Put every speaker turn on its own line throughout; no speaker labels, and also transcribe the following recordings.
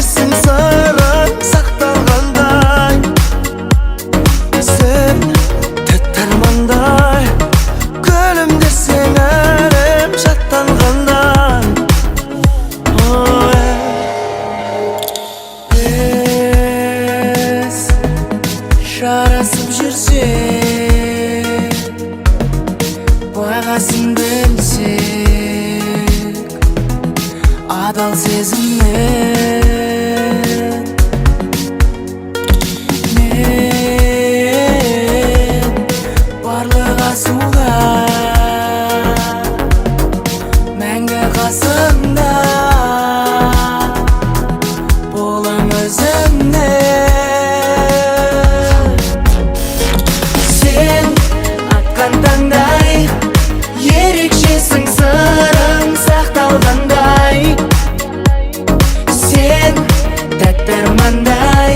Күлүмдесиң сырың сакталгандай, sen тәтті армандай. Күлүмдесең әлем шаттангандай. Biz жарасып жүрсек, бағасын білсек, адал сезіммен мен барлық асуға мәңгі қасымда болам өзіңнен. Сен атқан таңдай, ерекшесің сырың сақталғандай. Сен тәтті армандай,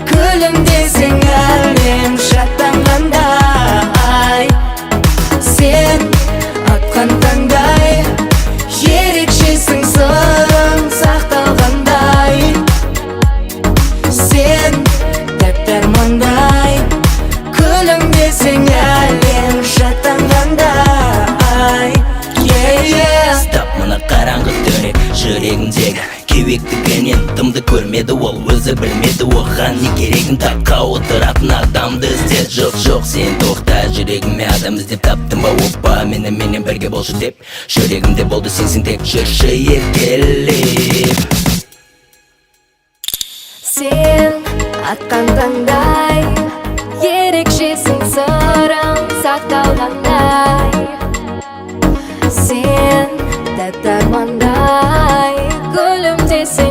күлімдесең әлем шаттанғандай. Сен атқан таңдай, ерекшесің сырың сақталғандай. Сен тәтті армандай, күлімдесең әлем шаттанғандай.
Стап, мына қараңғы төрек жүрегімдегі кеуектігінен дымды көрмеді ол, өзі білмеді оған не керегін. Тапқа отыратын адамды іздеп, жоқ сен тоқта, жүрегіме адам іздеп таптым ба? Оппа, менімен бірге болшы деп, жүрегімде болды сенсің тек, жүрші еркелеп.
Сен атқан таңдай, ерекшесің сырың сақталғандай. Сен тәтті армандай, күлімдесең